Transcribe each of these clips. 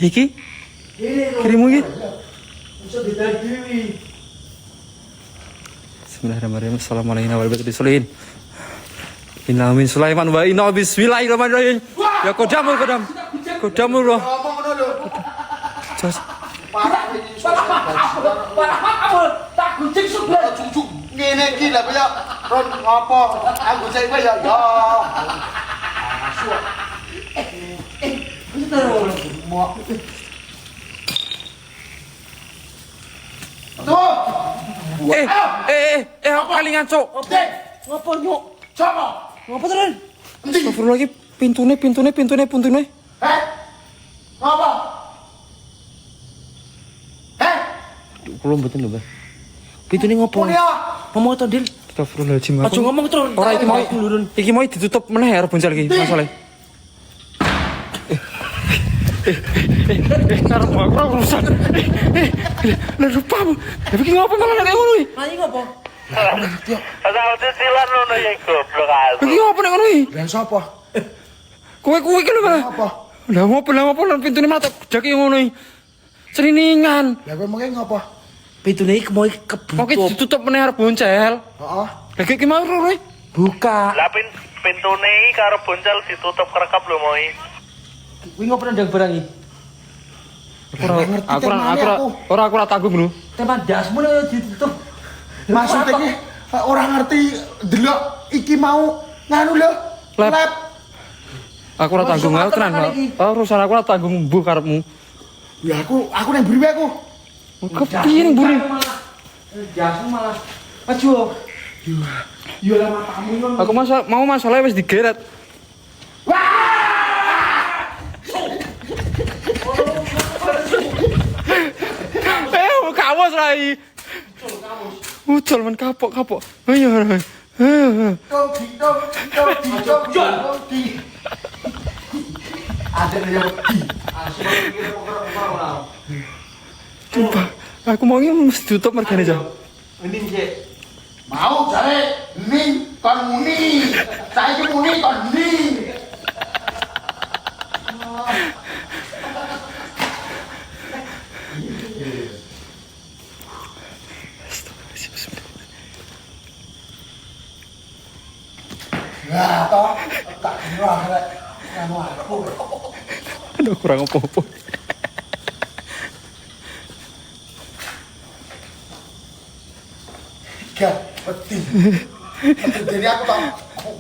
Iki? Kirimu iki? Bismillahirrahmanirrahim. Assalamualaikum warahmatullahi wabarakatuh. Inna min Sulaiman wa inna bismillahirrahmanirrahim. Ya kodamul kodam. Kodamul loh. Jos. Tak kucing sudah cucuk ngene iki lha kaya ron apa aku cek kowe ya kalingan cok. oke ngopo nyuk coba Ngapa tenan? Astagfirullah lagi pintune. heh ngopo heh Kulo mboten lho, Mbah. Pintune ngopo? punya Ngomong to, Dil. Astagfirullahaladzim. aja ngomong terus Ora iki mau ditutup meneh arep boncal iki masalahe. Karep ora urusan. Lah lupa. Tapi iki ngopo malah nek ngono iki? nanya ngopo Asal cicilan ngono ya goblok aku. Iki ngopo nek ngono iki? lan sapa Kowe iki lho malah. apa Lah ngopo lan pintune mata gedhek ngono iki. Sriningan. lha kowe mengke ngopo Pintune iki mau kebuka. Oke ditutup meneh arep boncel. heeh Lah iki mau ora. Buka. Lah pintune iki karo boncel ditutup kerekap lho moi. Kuwi ngopo ndang barang iki? Aku Ora tanggung lho. teman dasmu ditutup maksud iki orang ngerti delok iki mau nganu lho Lab. Aku ora tanggung Wah, tenan. Urusan aku ora tanggung mbuh karepmu. ya aku nang buri aku Kepiye ning mburi? jasmu malah ajo yo lah matamu yo Aku mau masalah wis digeret. Kawas rai. Ucul men kapok. Ayo. Dogi. Ada yang Coba. Aku mau mesti tutup mergane aja. Mending sih. Mau jare ning kon muni. Saiki muni kon ning. Ya, toh tak kenal rek. Anu aku. Aduh kurang apa-apa. Gak peti. Jadi aku tak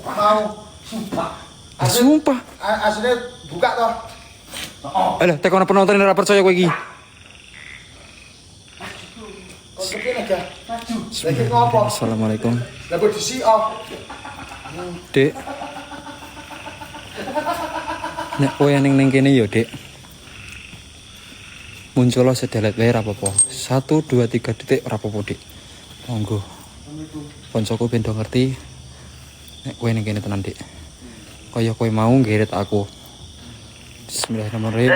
mau sumpah. Sumpah. Aslinya buka toh. Alah, tekono penonton ora percaya kowe iki. Kok kepene aja. Maju. Lagi ngopo? Assalamualaikum. Lah kok disi oh. Dek. Nek kowe ning kene ya, Dek. Muncul sedelet wae ora apa-apa. 1 2 3 detik ora apa-apa, Dek. Monggo. Koncoku ben do ngerti nek kowe ning kene tenan, Dek. Kaya kowe mau ngeret aku. Bismillahirrahmanirrahim.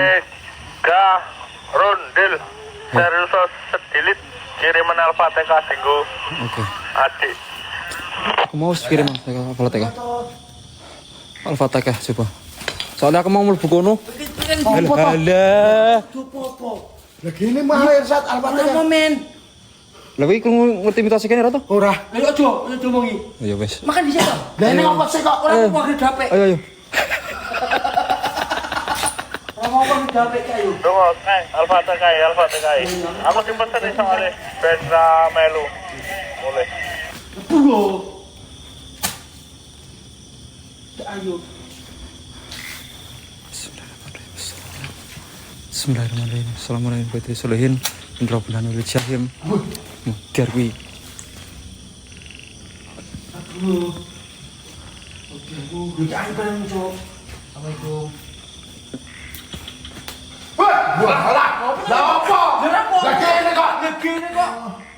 Ga rondel serius sedilit kiriman Al-Fatihah dinggo Oke. adik. Aku mau kirim Al-Fatihah. Al-Fatihah coba. Soalnya aku mau mlebu kono. Halah. Lah gini malah saat Al-Fatihah. Lah kowe ngerti imitasi kene ora to? Ora. Ayo ojo ngomongi. Ya wis. Makan di situ. Lah ini apa sih kok? Ora mau gedapek. Ayo. Ora mau gedapek ayo. Dongo Al-Fatihah. Aku simpen tadi soalnya ben ra melu. Boleh. Bulo. Ayo. Bismillahirrahmanirrahim. Assalamualaikum warahmatullahi wabarakatuh. Indra bulan ul jahim. Mudar kuwi. Aduh. Oke, aku jangan bareng, Cok. Assalamualaikum. Wah, lah apa? Lah gini kok. Gini kok.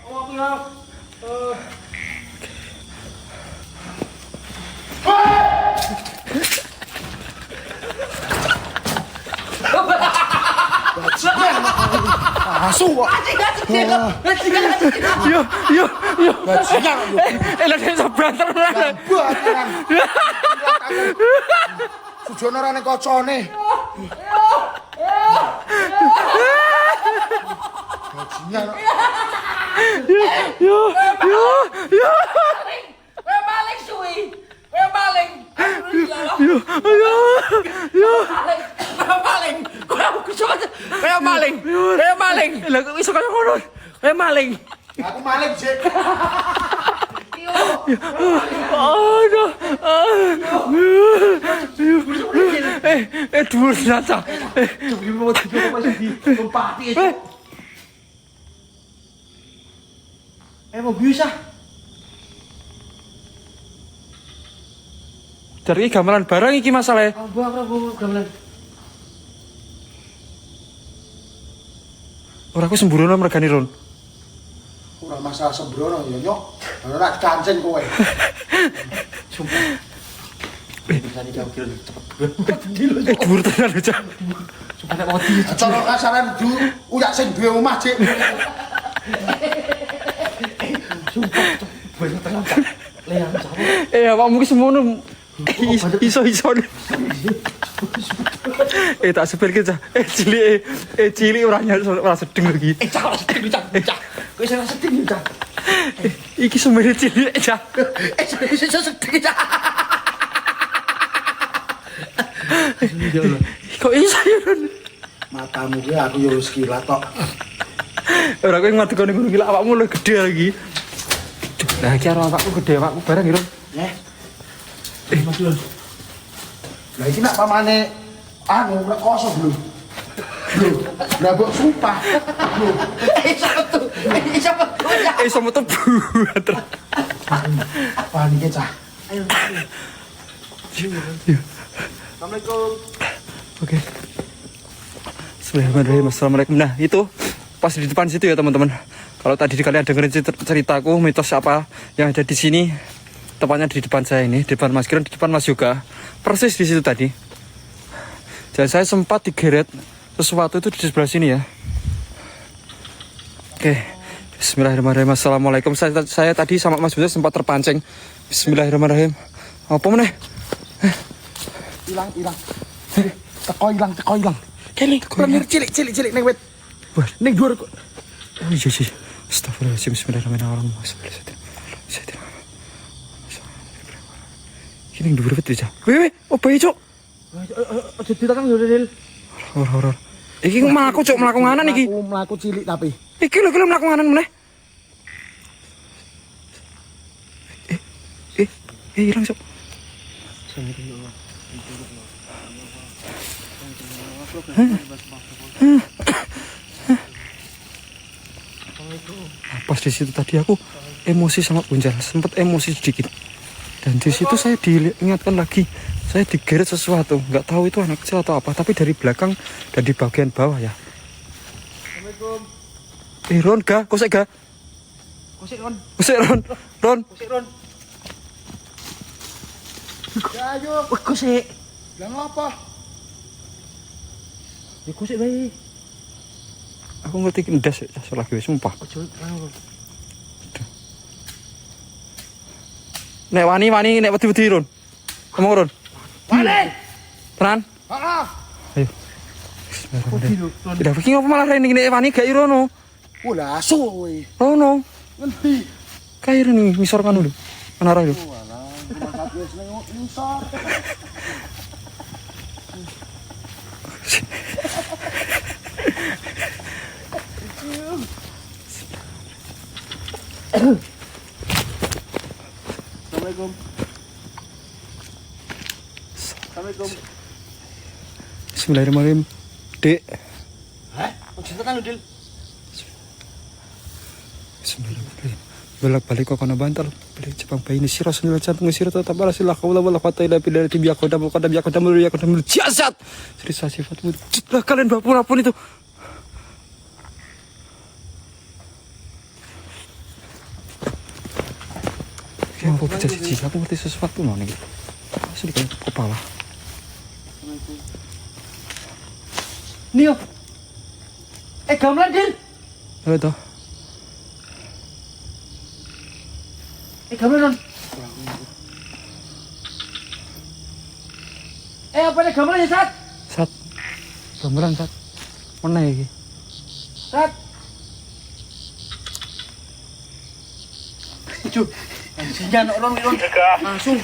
Oh, aku ya. Asu kok. Yo. Bajingan yo. Lah desa banter ora. Buatan. Sujono ora ning kocone. Yo. Kowe maling suwi. Kowe maling. Yo. Kowe maling. Lah kok iso kaya ngono? Kowe maling. Aku maling sih. Aduh. Dhuwur ternyata. Mau bisa. Dari gamelan barang iki masalahnya. Aku gamelan. Ora aku sembrono mergani Ron. Ora masalah sembrono ya nyok. Ora kancen kowe. Bisa dikira cepet. Dhuwur tenan aja. Ada mati. Cara kasaran du uyak sing duwe omah cik. Banyak tenan. Leang capek. Awakmu ki semono. Iso. Tak sepir ki cah. Cilik ora sedeng lagi. Cak, sedih. Kowe sing sedih cak. Iki semene cilik cah. Sedih cak. Kok iso ya Ron? Matamu ki aku yo wis kilat tok. Ora kowe ngadekone ngono gila awakmu lu gede lagi. Lah iki karo awakku gede awakku bareng ya Ron. Mas Lon. Lah iki nak pamane anu nek kosong lho. Lho, lah mbok sumpah. Lho, Iso metu buat. apaan iki cah? Assalamualaikum. Oke. Bismillahirrahmanirrahim. Assalamualaikum. Nah, itu pas di depan situ ya, teman-teman. Kalau tadi kalian dengerin ceritaku, mitos apa yang ada di sini, tepatnya di depan saya ini, di depan Mas Kiron, di depan Mas Yoga. Persis di situ tadi. Dan saya sempat digeret sesuatu itu di sebelah sini ya. Oke. Bismillahirrahmanirrahim. Assalamualaikum. Saya tadi sama Mas Buset sempat terpancing. Bismillahirrahmanirrahim. Apa meneh? Hilang. Teko hilang. Kene lemir cilik ning wit. Wah, Ning dhuwur kok. oh iya. Astagfirullahaladzim. Bismillahirrahmanirrahim. Ini yang dua betul aja. Weh, apa ya cok? Aja ditakang yo Del. Horor. Iki mlaku cok, mlaku nganan iki. Aku mlaku cilik tapi. Iki lho mlaku nganan meneh. Hilang cok. Pas di situ tadi aku emosi sama Gunjar, sempat emosi sedikit. Dan di situ saya diingatkan lagi, saya digeret sesuatu, nggak tahu itu anak kecil atau apa, tapi dari belakang dan di bagian bawah ya. Assalamualaikum. Ron, kosek Ron. Ya ayo. Wah, kosek. Lah ngopo? Ya kosek bae. Aku ngerti ndas ya, lagi wis sumpah. Ojo anu. Nek wani nek wedi-wedi Ron. Ngomong Ron. Wani. Tenan? Heeh. Ayo. Tidak bikin apa malah rene nek wani gak irono. Wala asu kowe. Rono. Ngendi? Kayak nih misor kan dulu. Menara itu. Walah, cuma satu wis ning ngisor. Assalamualaikum. Assalamualaikum. Bismillahirrahmanirrahim. Dek. Hah? Ojo tekan lho, Dil. Bismillahirrahmanirrahim. Bolak-balik kok kono bantal. Balik Jepang bayi ini sira senil jantung sira tetap barasillah qaula wala quwwata illa billah tibi aqdam jasad. Cerita sifatmu. Lah kalian bapun itu. Yang aku baca siji, aku ngerti sesuatu mau nih. Asli kan kepala. Nio. Gamelan, Dil. Halo toh. Gamelan. Apa nih gamelan ya, Sat? Sat. Gamelan Sat. Mana iki? Sat. Cuk. Jangan orang Jaga. Langsung.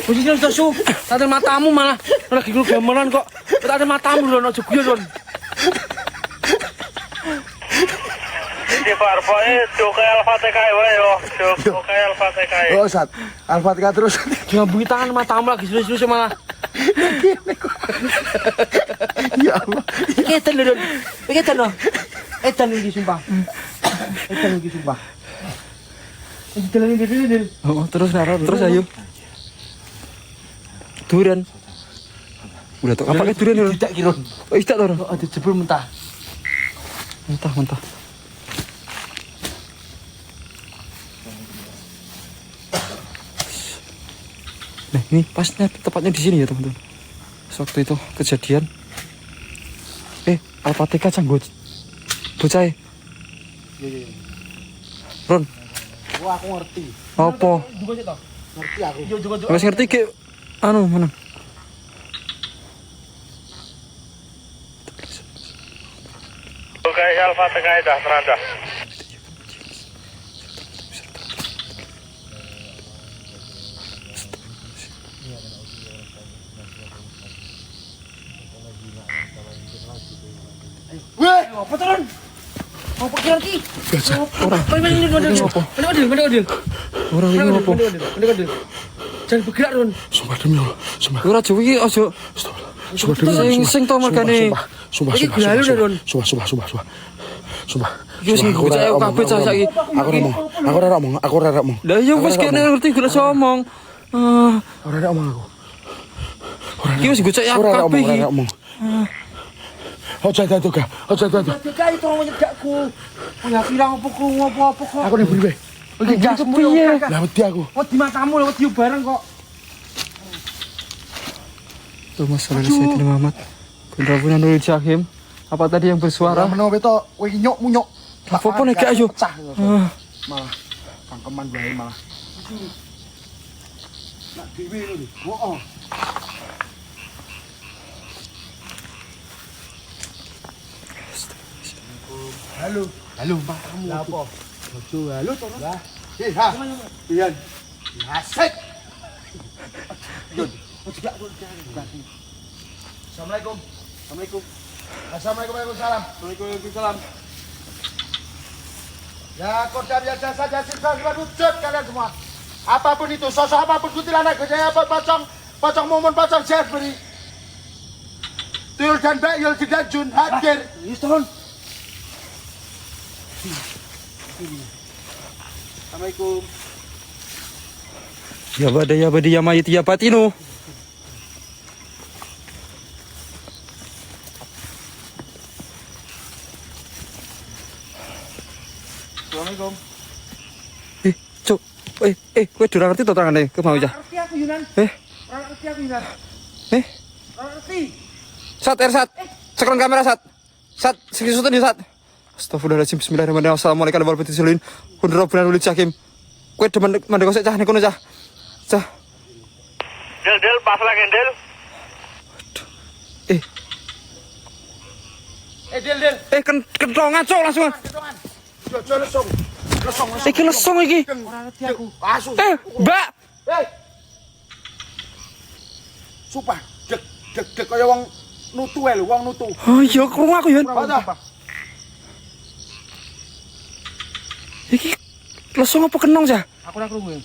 Posisinya sudah su. Tak ada matamu malah. Lagi lu gamelan kok. Tak ada matamu Ron, aja guyon Ron. Di Farboy Joke Al-Fatihah wae yo. Joke Al-Fatihah. Oh, Sat. Al-Fatihah terus. Jangan bunyi tangan matamu lagi serius-serius malah. Ya Allah. Edan Ron. Edan loh. Edan iki sumpah. Edan iki sumpah. Jalan ini. Oh, terus Nara, terus ayo. Durian. Udah tuh, apa kayak durian Ron? Tidak kirun. Oh, tidak Ron. Oh, ada jebul mentah. Mentah. Nah, ini pasnya tepatnya di sini ya, teman-teman. Waktu itu kejadian. Al-Fatihah canggut. Bocah. Iya. Ron, Wah, aku ngerti. apa? Juga sih toh. Ngerti aku. Yo juga. Wes ngerti ke anu mana? Joke Al-Fatihah dah terandah. Weh, Apa tuh Ron? Apa kira ki? Orang. Mana? Orang ini apa? Jangan bergerak Ron. sumpah demi Allah. Sumpah. Ora Jawa iki aja Sumpah demi Allah. sing to mergane. Sumpah. Iki gelalu deh, Ron. Sumpah. Yo sing Aku bocah ora kabeh cah saiki. Aku ora ngomong. Lah yo wis kene ngerti gula omong. Ora ngomong aku. Iki wis gocek aku Ora kabeh iki. ngomong. Ojo dadu ga. Dekai tolong nyedakku. Ya pirang apa kok. Aku ning buri. Oke, gas piye? Lah wedi aku. Oh di matamu lewat di bareng kok. Tuh masalah Sayyidina Muhammad. Kundrabuna Nurul Jahim. Apa tadi yang bersuara? Menawa beto kowe nyok munyok. Apa nek gak ayo. Pecah. Malah kangkeman wae malah. Nak dhewe lho. Heeh. Halo, Mbak kamu. Lah apa? Ojo halo to. Lah. Ha. Pian. Asik. Assalamualaikum. Waalaikumsalam. Waalaikumsalam. Ya, kodam ya jasa siswa wujud kalian semua. Apapun itu, sosok apapun kuntilanak gede apa pocong mumun, pocong Jeffrey. Tuyul dan Bayul tidak Jun hadir. Yuston. Assalamualaikum. Ya badi ya mayit ya batinu. Assalamualaikum. Cuk. Kowe durang ngerti to tangane ke mau cah. Ngerti aku Yunan. Ngerti aku Yunan. Ngerti. Sat. Sekarang kamera Sat. Sat, sikisutan di Sat. Astagfirullahaladzim, bismillahirrahmanirrahim. Assalamualaikum warahmatullahi wabarakatuh. Kundrabuna Nurul Jahim. Kowe demen mandek kok cah nek kono cah. Cah. Del pas lagi Del. Del. Kentongan cok langsung. Jojo lesung. Iki lesung iki. Ora ngerti aku. Asu. Mbak. Sumpah, deg kaya wong nutu ae lho, wong nutu. Oh iya, krungu aku Yun. Apa? Iki lesung apa kenong cah? Aku ora krungu.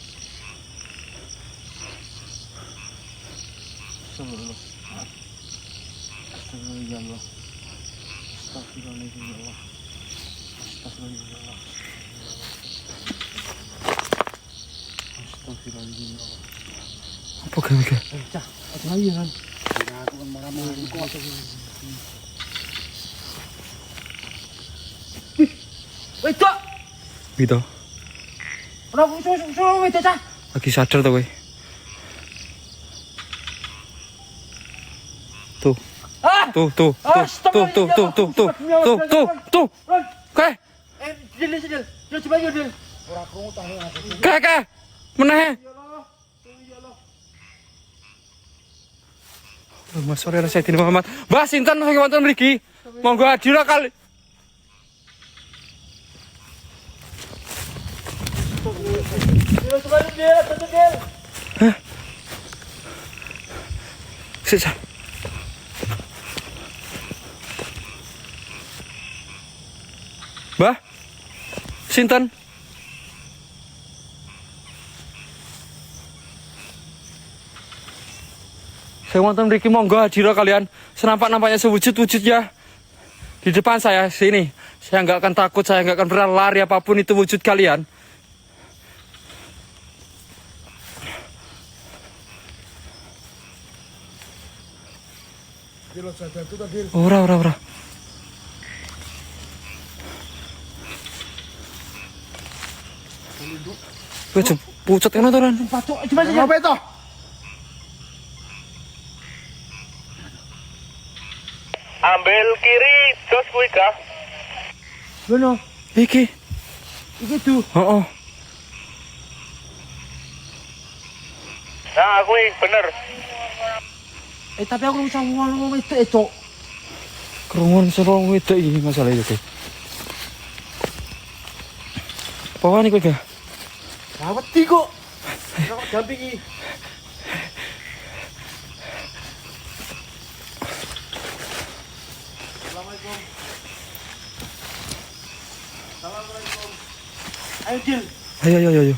Apa gawe ke? Cah, aja lagi kan. Aku kan marah-marah kok. Wedok. Gitu. Ora aku suruh wedok cah. Lagi sadar to kowe. Tuh. Tuh. Kae. Del. Coba yo Del. Ora krungu ta aku. Kae. Meneh. Mas sore Sayyidina Muhammad. Mbah sinten sing wonten mriki? Monggo adira kali. Sisa. Mbah? Sinten? Saya wonten mriki monggo hadira kalian. Senampak-nampaknya sewujud-wujud ya. Di depan saya sini. Saya nggak akan takut, saya nggak akan pernah lari apapun itu wujud kalian. Ora. Wes pucet ngono to, Ran. Apa itu? Ambil kiri, terus kuwi kah? Ngono. Iki. Iki tuh. Heeh. Nah, kuwi bener. Tapi aku bisa ngomong itu, Cok. Kerungun serong wedok iki masalah iki. Pawan iku ga? Wedi kok. Kok dampingi. Assalamualaikum. Ayo, Dil. Ayo.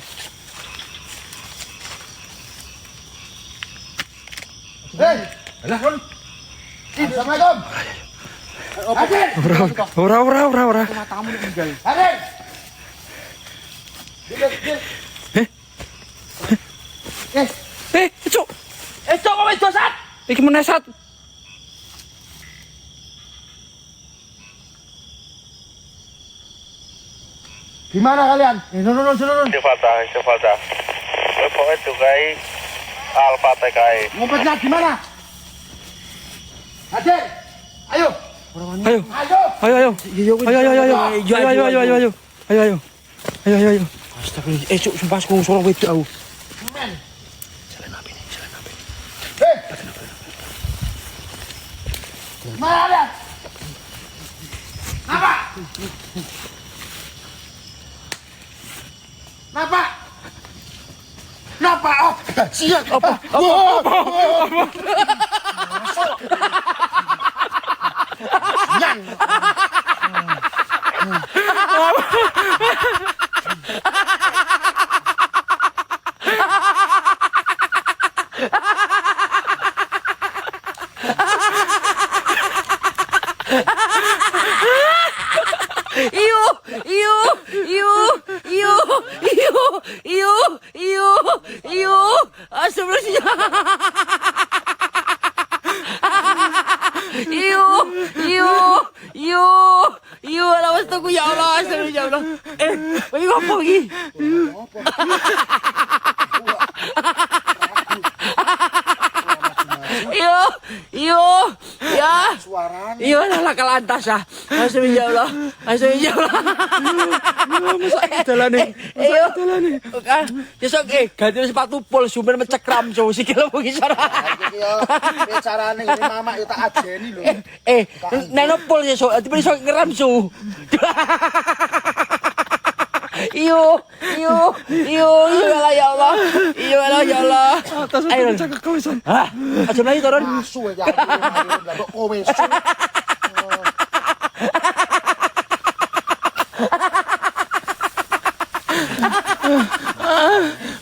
Hei! Assalamualaikum. Ora. Matamu tinggal. Hadir. Cuk. Cok kok wis dosat. Iki menesat. Gimana kalian? Nurun. Istifatah. Kowe pokoke dukai Al-Fatihah kae. Ngumpetnya gimana? Hadir. Ayo. Ayo. Ayo. Astagfirullah. Cok sumpah aku suara wedok aku. Men. Jalan apa ini? Hei. Mana? Napa? Oh, siap. Apa? Yang. Lawas tuh ya Allah, ya Allah. Bagi apa lagi? Iyo, lah kalantas ah. Ya Allah. Besok ganti sepatu pol sumber mencekram so sikil mung isor. Iki carane ngene mamak yo tak ajeni lho. Neno pol sesuk, tapi iso ngeram so. Iyo, ya Allah. Ayo, Cakak kawisan. aja lagi turun. Asu ya. Lah kok kowe su.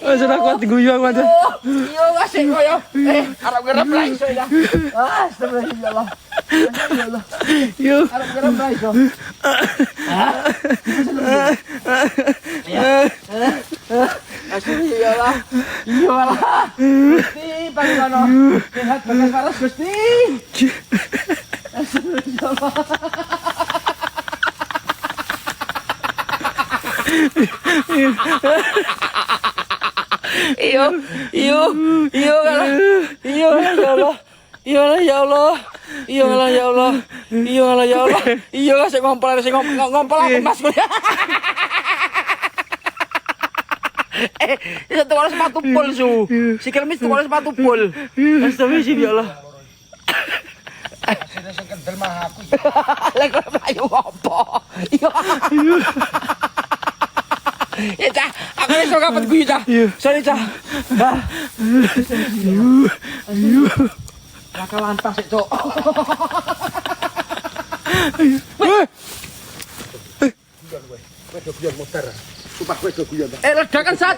Sudah kuat guyu aku aja. Iyo kasih koyo. Arep ngerem lah iso ya. Astagfirullah ya Allah. Ya Allah. Yuk. Arep ngerem lah iso. Astagfirullah ya Allah. Iyo Allah. Gusti pangono. Sehat bagas waras Gusti. Astagfirullah ya Allah. Iya kasih ngompol aku mas gue. Itu tuh harus sepatu pol su. Sikil mis tuh harus sepatu pol. Astagfirullah ya Allah. Sing kendel mah aku. Lek mlayu apa? Ya aku wis kok kapan guyu cah. Sorry cah. Raka lantas sik, Cok. Guyon motor. Sumpah kowe do guyon. Ledakan Sat.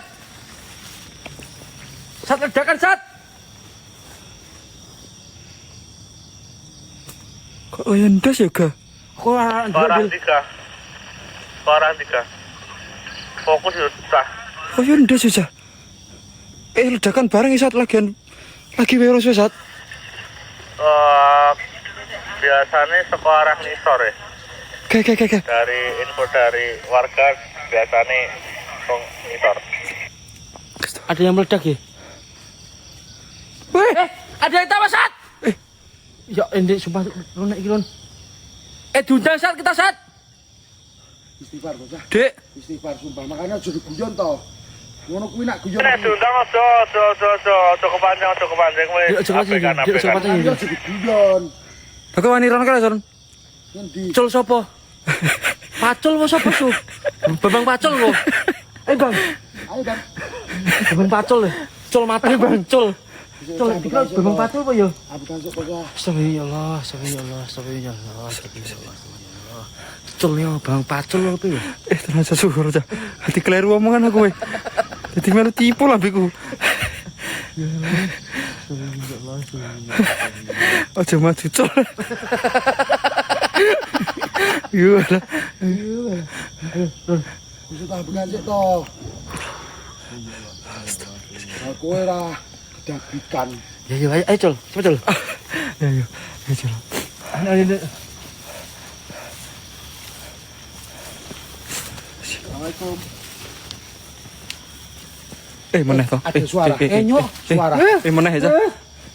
Sat ledakan Sat. Kok kaya ndas ya, Ga? Kok ora Parah 3. Parah 3. Fokus ya susah. Kaya ndas ya, Cah? Ledakan bareng ya, Sat, lagi virus ya, Sat. Biasanya sekarang nisor ya. Kayak. Dari info dari warga biasanya nisor. ada yang meledak ya? Weh, Ada yang tawa Sat. Ya ini sumpah lunak iki Lon. Diundang Sat kita Sat. Istighfar bocah. Dek. Istighfar sumpah. Makanya aja guyon to. Ngono kuwi nak guyon. Nek diundang aja kepanjang kowe. Aja kepanjang. Aja guyon. Aku wani rono kala, Son. Ngendi? Pacul sapa? Pacul apa sapa tuh? Bambang Pacul kok. Bang. Ayo Bang. Bambang Pacul ya. Cul mata Bang. Cul. Cul dikira Bambang Pacul apa ya? Aku tasuk bocah. Astagfirullah. Cul ya Bang Pacul apa ya? Tenan syukur, Cah. Hati keliru omongan aku, weh. Dadi melu tipu lambeku. Aja maju, Cul. Iya lah. Wis tak bukan sik to. Aku ora kedagikan. Ya ayo Cul, cepet Cul. Ya, Cul. Assalamualaikum. Meneh to. Ada suara. Nyok, Suara. Meneh ya, Cah.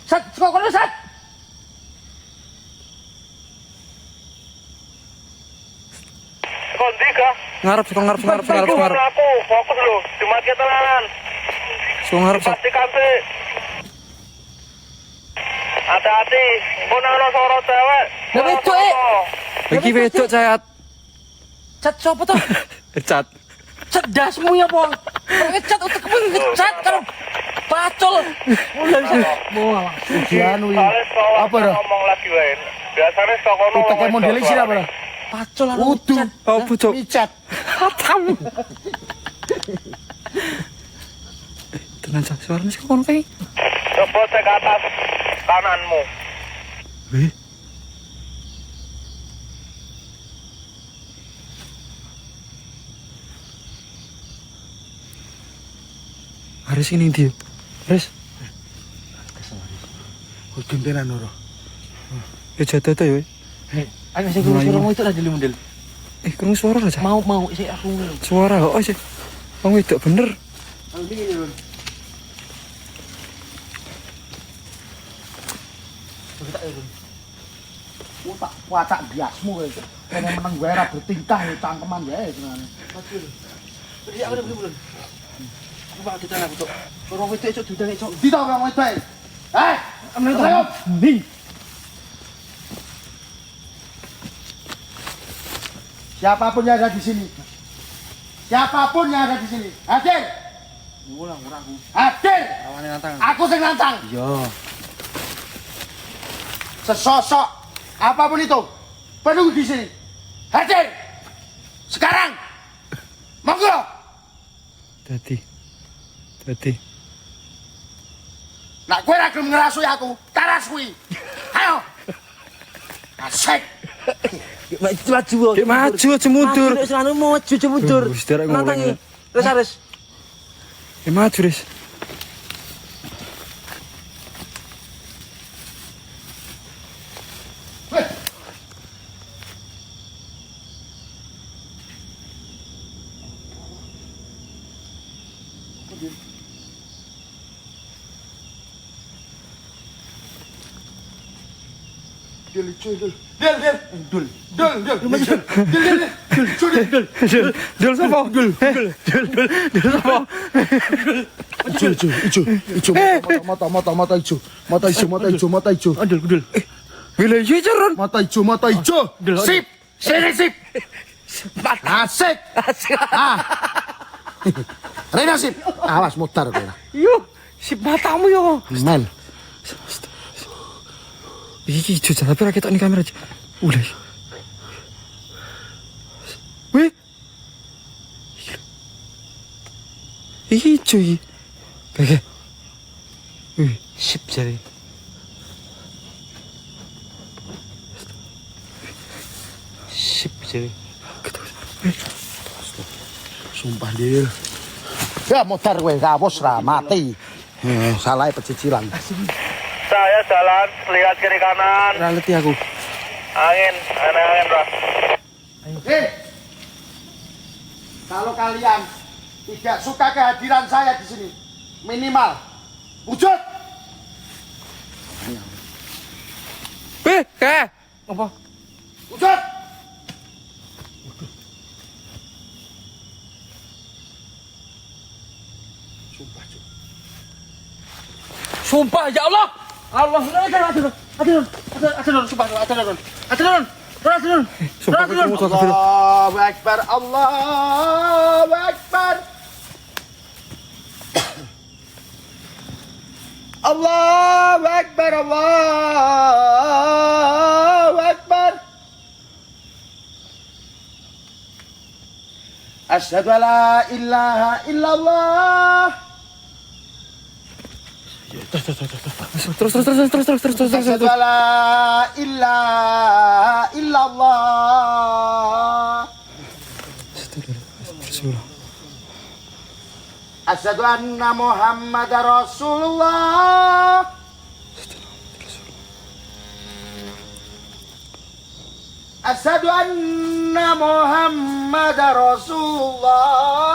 Sat, kok kono Sat? Kondi kah? Ngarep. Aku fokus lho, cuma kita tenanan. Sing ngarep, Sat. Pastikan sih. Hati-hati, pun ana suara cewek. Lah, wedok, Iki wedok, Cah. Sat sapa to? Cat. Cedasmu ya, Pong. Ngecat utekmu ngecat karo Pacul. Mulai Sat. Wah, Ujian wi. Apa dah? Ngomong lagi wae. Biasanya sok ono. Utek model iki apa dah? Pacul aku Udu. ngecat. Apa, Cuk? Micat. Tenan, Cah. Suarane sik kono kae. Coba cek atas kananmu. Weh. Haris ini dia. Haris. Gentenan ora. Ya jatuh tuh ya. Ayo sing suaramu itu lagi model. Kerungu suara aja. Mau sih aku. Suara kok sih. Wong wedok bener. Tak wacak biasmu kowe. Kene meneng wae ra bertingkah ya cangkeman wae senengane. Jadi aku udah belum. Aku bakal kita nak Cok. Orang itu Cok diundang Cok. Di ta wong wedok. Ayo. Nih. Siapapun yang ada di sini. Siapapun yang ada di sini. Hadir. Ngulang aku. Hadir. Lawane nantang. Aku sing nantang. Iya. Sesosok apapun itu penunggu di sini. Hadir. Sekarang. Monggo. Tadi. Nak kowe ra gelem ngerasui aku, taras kuwi. Ayo. Asik. Maju. Dek maju aja mundur. Nek selalu mau maju aja mundur. Wis derek ngomong. Nantangi. Terus Aris. Maju, Riz. Dul. Dul sapa? Dul sapa? Mata ijo. Dul. Bila iya jaron. Mata ijo. Sip. Sip. Asik. Ah. Rena sip. Awas mutar kowe. Yo, sip matamu yo. Men. Iki jujur tapi ra ketok ning kamera. Udah. Wih. Iki cuy. Kayak. Wih, Sip jare. Sip jare. Sumpah Dil. Ya mutar kowe kapus ra mati. Salah pecicilan. Saya jalan, lihat kiri kanan. ra leti aku. Angin, angin, Bro. Kalau kalian tidak suka kehadiran saya di sini, minimal wujud. Apa? Wujud. Sumpah, Cuk. Sumpah ya Allah. Allah, ada. Sumpah, ada. Sumpah kamu kok kafir. Allahu Akbar, Allahu Akbar. Allahu Akbar, Allahu Akbar. Asyhadu an la ilaha illallah. Terus. Asyhadu an la ilaha illallah. Asyhadu anna Muhammadar Rasulullah. Asyhadu anna Muhammadar Rasulullah.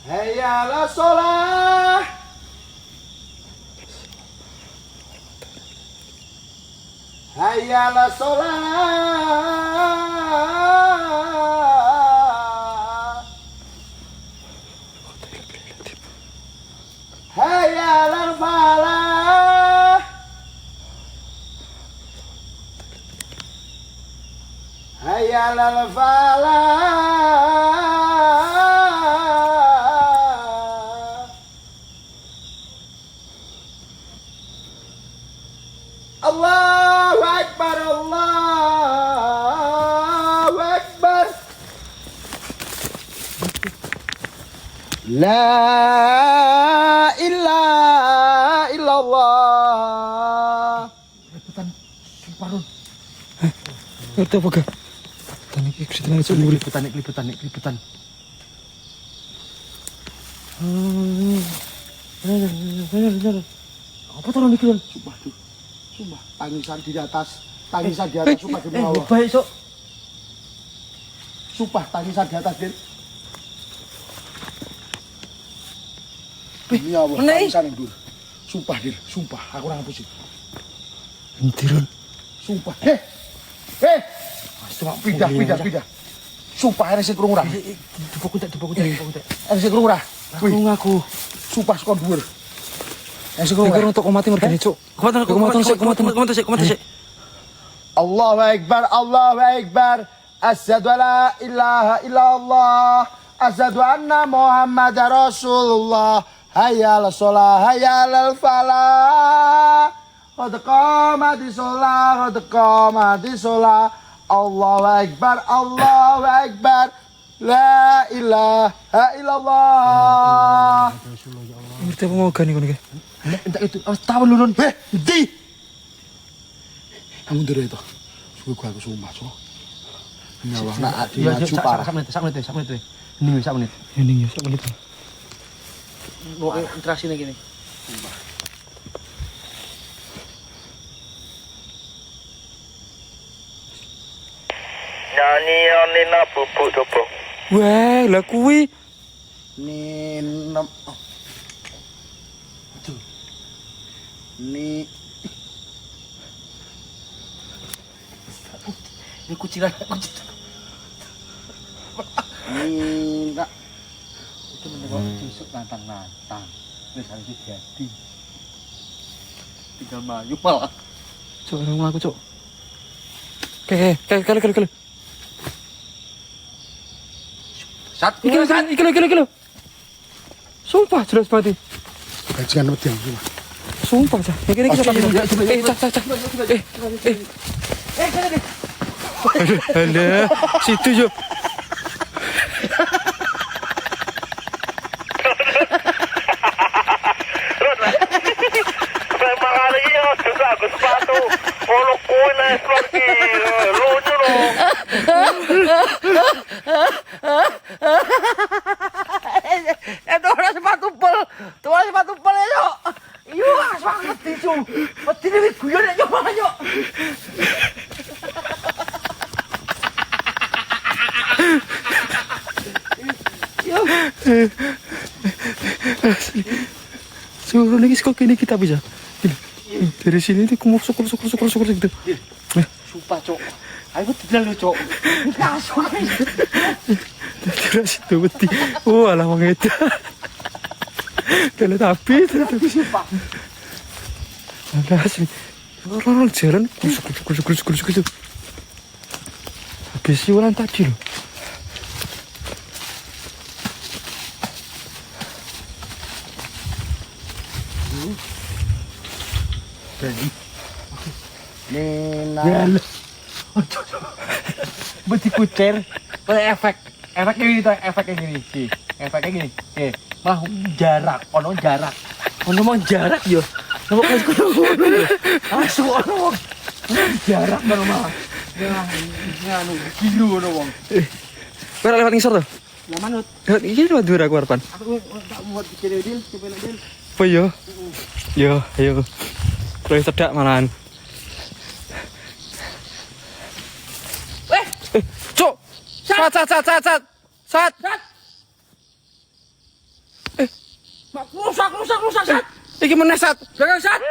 Hayya 'alas shalah. Hayya 'alas shalah. Hayya 'alal falah. Hayya 'alal falah. Allahu Akbar, Allahu Akbar. La ilaha illallah. Rebutan. Sumpah Ron. Ngerti apa gak? Tani iki kesedihan aja murid. Keliputan. Apa taruh di kiri? Sumpah tuh. Sumpah tangisan di atas sumpah demi Allah. Baik sok. Sumpah tangisan di atas, Din. Demi Allah, Meneh. tangisan yang dulu. Sumpah, Din. Sumpah, aku ora ngapusi. Entiron. Sumpah. Heh. Pindah. Sumpah, ini sing krungu ra. Dipukul tak. Ini sing krungu ra. Aku ngaku. Sumpah sekon dhuwur. Ini sing krungu ra. Untuk mati mergane, Cuk. Kumaton sik. Allahu Akbar, Allahu Akbar. Asyhadu an la ilaha illallah. Asyhadu anna Muhammadar Rasulullah. Hayya 'alas shalah, hayya 'alal falah. Qad qamatis shalah. Allahu Akbar, Allahu Akbar. La ilaha illallah. Ngerti apa mau gani kono iki? Entak itu. Tahu lu Ron. Di. Kamu ndere itu. Suwe aku sumpah, Cuk. Ya Allah, nak adi maju parah. Sak menit. Ini sak menit. Ning ya sak menit. Mau interaksi nih gini. Nyanyi Nina bubuk coba. Wah, lah kuwi. Ninem. Ni Ini kuciran. Nina. Itu menengok tusuk nantang. Wis harus jadi. Tinggal maju malah. Cuk, orang aku, Cuk. Kele. Sat, Iki lo. Sumpah jelas banget. Bajingan wedi aku. Sumpah cah. Ini kita cah. Alah, situ yo. Saya kali ini juga aku sepatu. Kalau kue na seperti lucu loh. Itu orang sepatu pel. Tuh orang sepatu pel ya, Cok. Iya, sangat itu. Mesti ini guyon ya, Cok. Suruh lagi kok ini kita bisa. Dari sini tuh kumur syukur gitu. Sumpah, Cok. Ayo tidak lu, Cok. Langsung. Terus itu beti. Oh, alah wong itu. Kalau tapi Sumpah. alah asli. Orang jalan kusuk gitu. Habis siulan tadi loh. Nena. Beti pucer. Efek ini tuh, efeknya gini sih. Efeknya gini. Mah jarak, ono mau jarak yo. Ono kan kudu. Asu ono. Jarak kan mah. Ya anu kilo ono wong. Kowe lewat ngisor tuh. Lah manut. Iki lewat dua aku harapan. Aku tak buat bikin deal, coba deal. Apa yo? Yo, ayo. Terus sedak malahan. Cuk. Sat. Mak rusak Sat. Iki meneh Sat. Jangan Sat.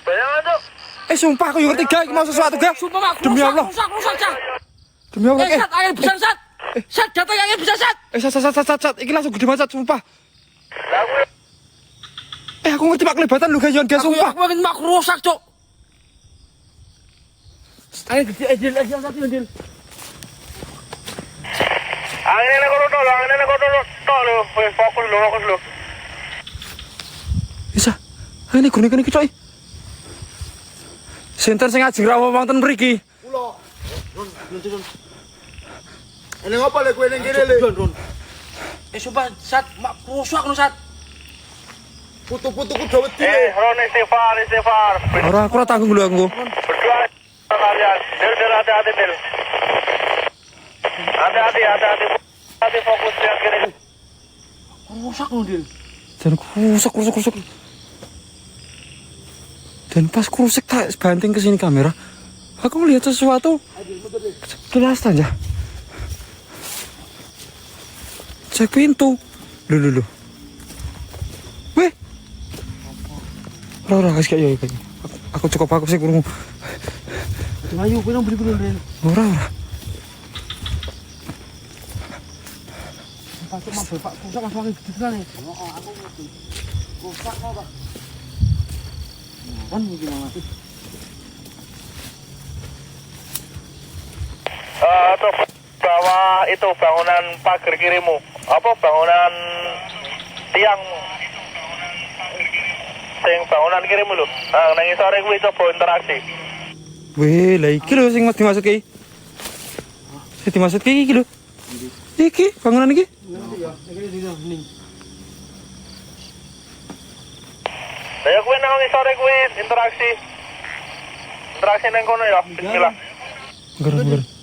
Bayangan tuh. Sumpah aku yang ketiga iki mau sesuatu ga? Sumpah mak Demi Allah. rusak Sat. Demi Allah. Sat, air besar Sat. Sat, jatuh air besar Sat. Sat. Iki langsung gede banget sumpah. Lagu. Aku ngerti pak kelebatan lu gayon dia sumpah. Aku makin mak rusak, Cok. Ayo deal Sat, deal. Angin ini kono lo. Fokus lo. Bisa. Ini gune-gune ki coy. Sinten sing ajeng rawuh wonten mriki? Kula. Ron. Ini ngapa lek kowe ning kene le? Ron. Sumpah Sat, mak rusak no Sat. Putu-putuku udah wedi. Ron istighfar. Ora aku ora tanggung lho aku. Berdoa kalian. Del hati-hati del. Hati fokus lihat kiri. Rusak no, Dil. Dan kusuk. Dan pas kusuk tak banting ke sini kamera. Aku melihat sesuatu. Jelas aja. Cek pintu. Loh. Weh. Ora guys kayak aku cukup sih kurung. Ayo, kowe nang beli Dil. Ora. Pak, rusak langsung gede tenan nih. Aku rusak kok, Pak. Kan gimana sih? Tuh bawah itu bangunan pagar kirimu. Apa bangunan tiang? Sing bangunan kirimu lho. Nang sore kuwi coba interaksi. Weh, lah iki lho sing dimaksud ki. Sing dimaksud ki iki lho. Iki bangunan iki. Lah kuwi nang sore kuwi interaksi. Interaksi nang kono ya. Bismillah.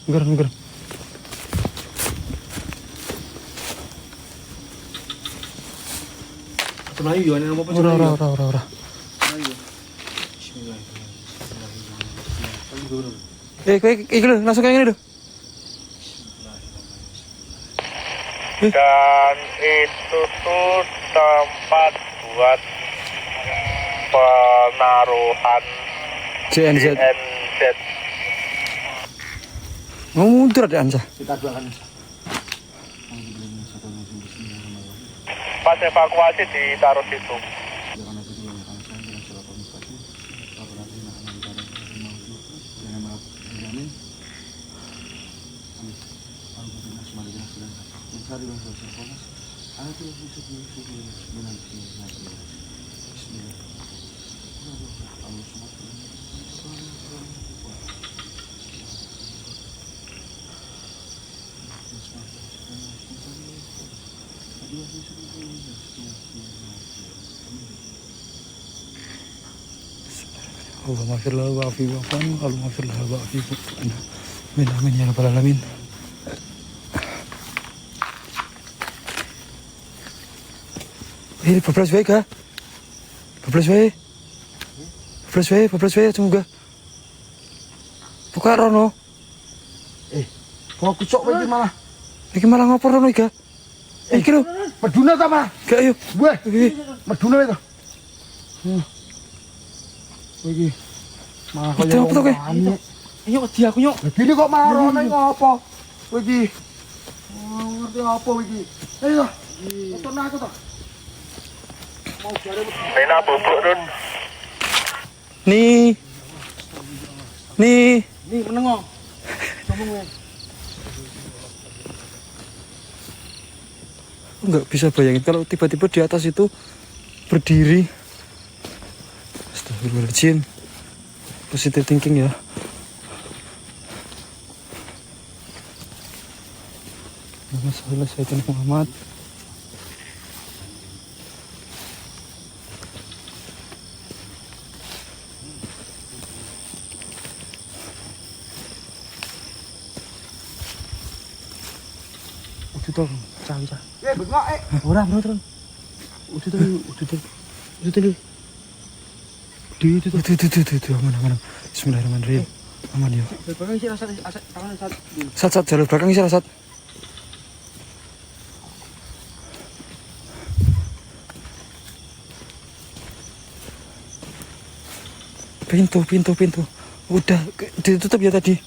Ngger. Tenayu yo ana apa Ora. Kowe iki lho langsung kayak gini lho. Dan itu tuh tempat buat penaruhan JNZ. Mau mundur ada Ansa. Kita doakan. Pas evakuasi ditaruh situ. Allahumma firlah wa'afi wa'afan, Allahumma firlah wa'afi wa'afan. Amin amin ya rabbal alamin. Bablas wae ga? Bablas wae. Bablas wae semoga. Buka rono. Kok kucok iki malah. Iki malah ngopo rono iki ga? Iki lho, Meduna ta, Mas? gak ayo. Weh, Meduna itu. Iki. Malah Itu apa tuh, Kek? Ayo wedi aku nyok. Lah gini kok malah rono iki ngopo? Kowe iki. Ngerti apa iki? Ayo. Fotonya aku to. Mau jare Pena bubuk Run. Nih. Nih menengok. Ngomong wae. Nggak bisa bayangin kalau tiba-tiba di atas itu berdiri. Astagfirullahaladzim. Positive thinking ya. Muhammad Sayyidina Muhammad. Udah toh, cah. bengok Ora, bro, terus. Udah tuh. Itu aman. Bismillahirrahmanirrahim. Aman ya. Belakang isi asat. Sat jalur belakang isi sat. Pintu. Udah ditutup ya tadi.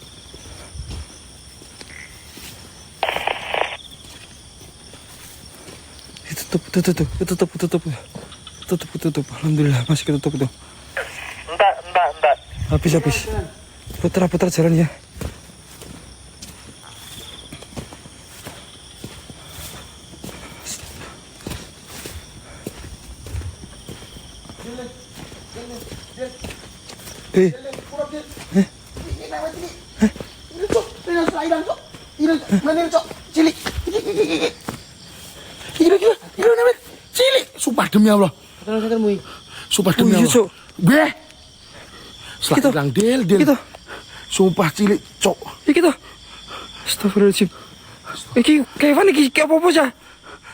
Tutup. Alhamdulillah masih ketutup tuh. Entar. Habis. Putar jalan ya. Cilik, sumpah demi Allah. Sumpah demi Allah. Cok. Beh. Gitu. Bilang del. Gitu. Sumpah cilik, cok. Iki to. Astagfirullahaladzim. Iki Kevin iki kayak apa sih?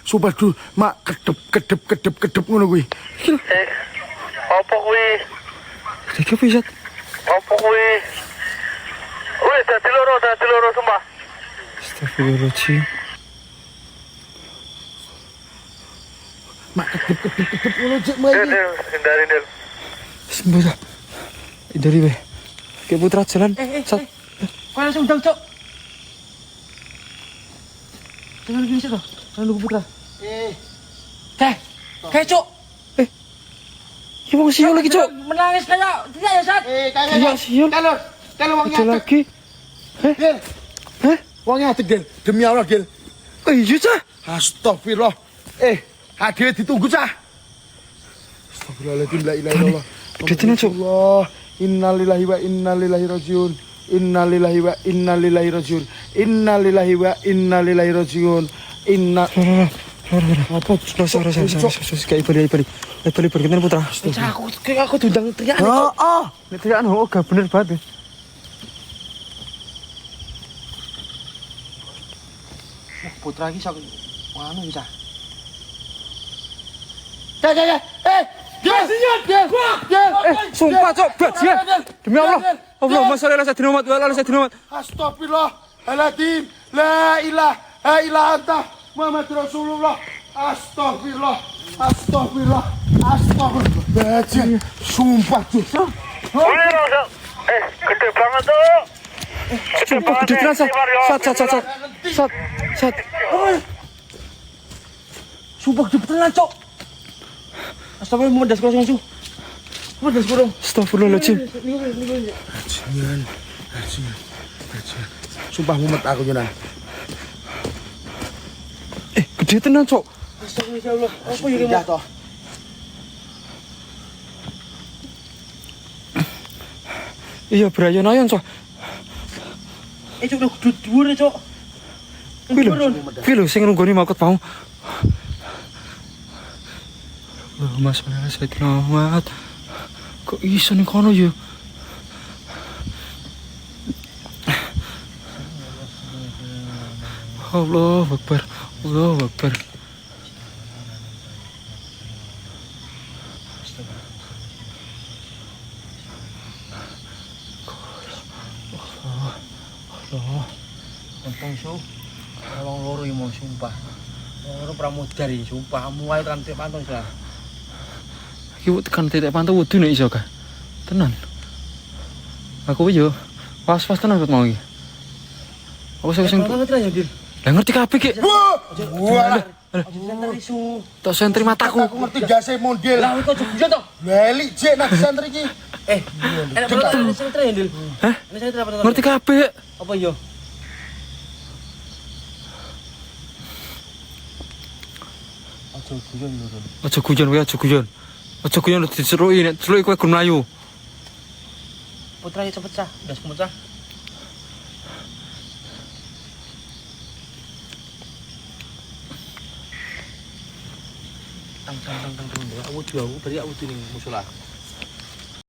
Sumpah dulu, mak kedep ngono kuwi. Apa kuwi? Iki apa sih? Apa kuwi? Wih, dadi loro sumpah. Astagfirullahaladzim. Mak kedep ngono cek mak iki. Hindari. Sembuh. Dari be. Kayak putra jalan. Sat. Kau langsung udang, Cok. Jangan gini sih, toh. Jangan lupa putra. Kayak, Cok. Ya mau siul lagi, Cok. Menangis kayak tidak ya, Sat. Iya, siul. Kalau wongnya Ada lagi. Gil. Hah? Wongnya adek, Gil. Demi Allah, Gil. Oh iya, Cah. Astagfirullah. Hadir ditunggu, Cah. Astagfirullahaladzim, la ilaha illallah. Detin, Cok. Allah. Innalillahi wa innalillahi rajiun. Innalillahi wa innalillahi rajiun. Innalillahi wa innalillahi rajiun. Apa? Rasa. Kayak balik bergantian putra. Aku diundang teriak. Ini teriakan, gak bener banget. Putra lagi sok. Mana bisa? Sumpah, Cok. Bajingan. Demi Allah. Allahumma sholli ala sayyidina Muhammad wa ala ali sayyidina Muhammad. Astagfirullahaladzim. La ilaha illa anta Muhammad Rasulullah. Astagfirullah. Bajingan. Sumpah, Cok. Wih, langsung. Gede banget tuh. Sumpah gede tenan, Sat. Sumpah gede beneran, Cok. Astagfirullah, mau das langsung. Astagfirullahaladzim. Bajingan. Sumpah mumet aku jenengan. gede tenan, Cok. Astagfirullah. Apa ya Pindah mau? toh. Iya, brayon-ayon, Cok. Cok udah dhuwur Cok. Kuwi lho sing nunggoni makut mau. Allahumma sholli ala sayyidina Muhammad. Kok iso ning kono yo? Allahu Akbar. Allahu Akbar. Allah. Untung su. Tolong loro iki mau sumpah. Loro pramodar iki sumpah. Mulai tekan titik pantun sudah. Iki tekan titik pantau wudu nek iso ka. Tenan. Aku yo pas-pas tenan ket mau iki. Aku sing Ngerti ya, Dil? lah ngerti kabeh ki. Wah. Center isu. Tak sentri mataku. Aku ngerti jase model. Lah kok juga toh? Leli jek nak santri iki. Enak banget center ya, Dil. Hah? Ini center apa? Ngerti kabeh. Apa yo? Aja guyon wae, aja guyon. Aja guyon diceruki nek celuki kowe gun mlayu. Putra itu pecah, das pecah. Tang. Aku jual, aku beri aku tuh nih musola.